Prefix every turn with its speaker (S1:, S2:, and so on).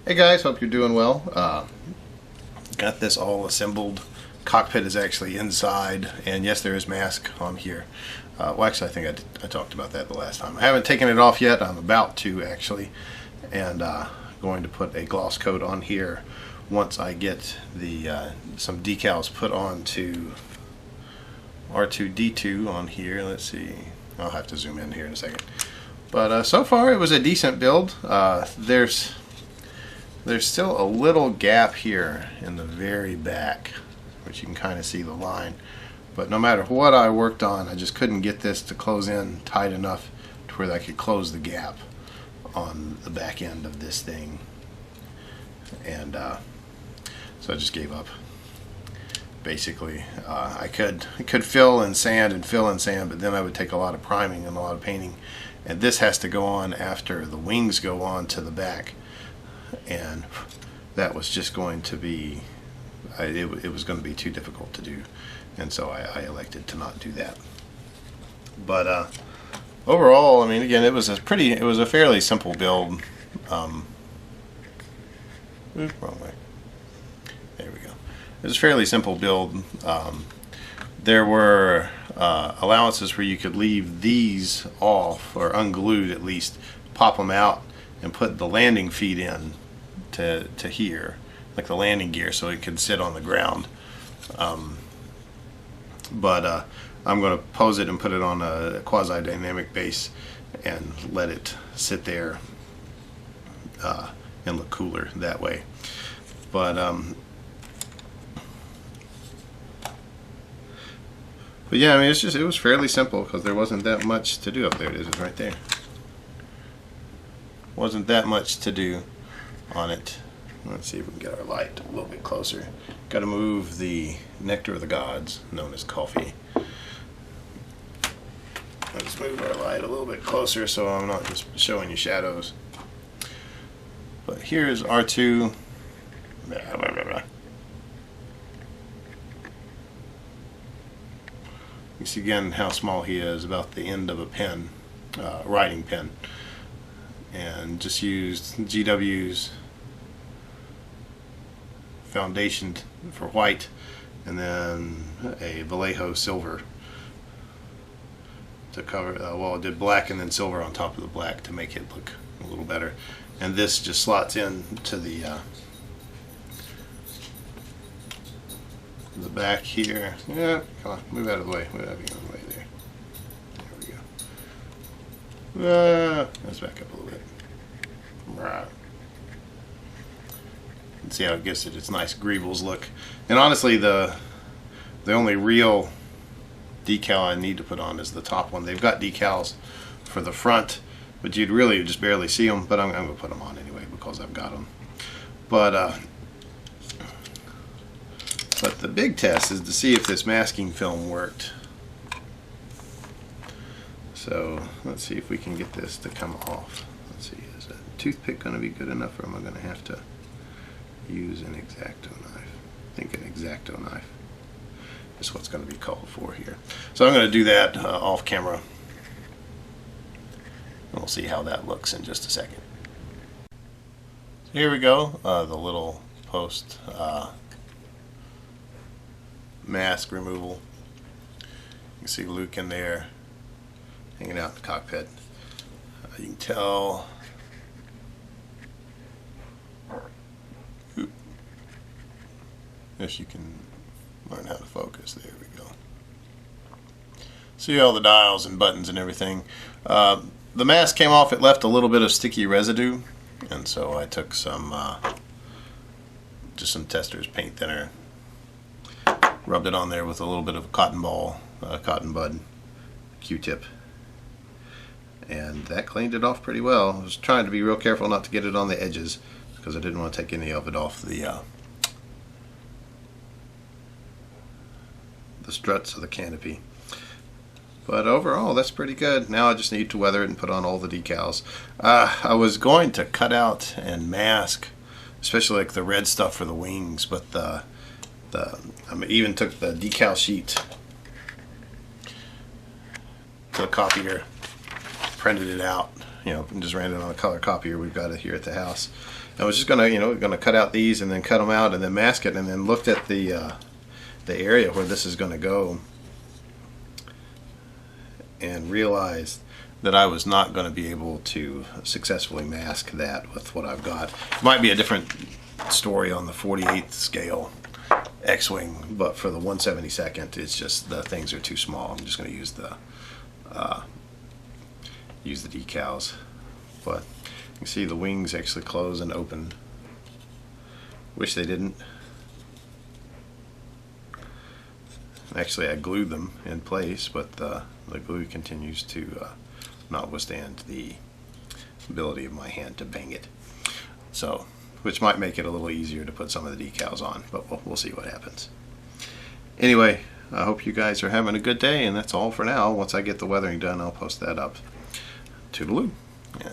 S1: Hey guys, hope you're doing well. Got this all assembled. Cockpit is actually inside, and yes, there is mask on here. Well, actually, I think I talked about that the last time. I haven't taken it off yet. I'm about to actually, and going to put a gloss coat on here once I get the some decals put on to R2-D2 on here. Let's see. I'll have to zoom in here in a second. But so far, it was a decent build. There's still a little gap here in the very back, which you can kind of see the line. But no matter what I worked on, I just couldn't get this to close in tight enough to where I could close the gap on the back end of this thing. And so I just gave up. Basically, I could fill in sand, but then I would take a lot of priming and a lot of painting. And this has to go on after the wings go on to the back. And that was just going to be, it was going to be too difficult to do, and so I elected to not do that. But overall, I mean, again, it was a fairly simple build. Wrong way. There we go. It was a fairly simple build. There were allowances where you could leave these off, or unglued at least, pop them out and put the landing feet in to here, like the landing gear, so it could sit on the ground. But I'm going to pose it and put it on a quasi-dynamic base and let it sit there and look cooler that way. But yeah, I mean, it was fairly simple because there wasn't that much to do up there. It is right there. Wasn't that much to do on it. Let's see if we can get our light a little bit closer. Got to move the nectar of the gods, known as coffee. Let's move our light a little bit closer so I'm not just showing you shadows. But here's R2. You see again how small he is, about the end of a pen, writing pen. And just used GW's foundation for white, and then a Vallejo silver to cover. Well, I did black and then silver on top of the black to make it look a little better. And this just slots in to the back here. Yeah, come on, move out of the way. Move out of the way there. There we go. Let's back up a little bit. Right. And see how it gives it its nice greebles look. And honestly, the only real decal I need to put on is the top one. They've got decals for the front, but you'd really just barely see them. But I'm going to put them on anyway because I've got them. But the big test is to see if this masking film worked. So let's see if we can get this to come off. Let's see, is a toothpick going to be good enough, or am I going to have to use an X-Acto knife? I think an X-Acto knife is what's going to be called for here. So I'm going to do that off camera, and we'll see how that looks in just a second. So here we go, the little post mask removal. You can see Luke in there hanging out in the cockpit. You can tell. If you can learn how to focus. There we go. See all the dials and buttons and everything. The mask came off. It left a little bit of sticky residue, and so I took some just some Testors paint thinner, rubbed it on there with a little bit of a cotton ball, cotton bud, Q-tip, and that cleaned it off pretty well. I was trying to be real careful not to get it on the edges because I didn't want to take any of it off the struts of the canopy. But overall, that's pretty good. Now I just need to weather it and put on all the decals. I was going to cut out and mask, especially like the red stuff for the wings, but I even took the decal sheet to the copier, printed it out just ran it on a color copier. We've got it here at the house. I was just gonna cut out these and then cut them out and then mask it, and then looked at the area where this is gonna go and realized that I was not going to be able to successfully mask that with what I've got. It might be a different story on the 48th scale X-Wing, but for the 1/72nd, it's just the things are too small. I'm just going to use the decals. But you can see the wings actually close and open. Wish they didn't. Actually, I glued them in place, but the glue continues to not withstand the ability of my hand to bang it. So, which might make it a little easier to put some of the decals on, but we'll see what happens. Anyway, I hope you guys are having a good day, and that's all for now. Once I get the weathering done, I'll post that up. Toodaloo. Yeah.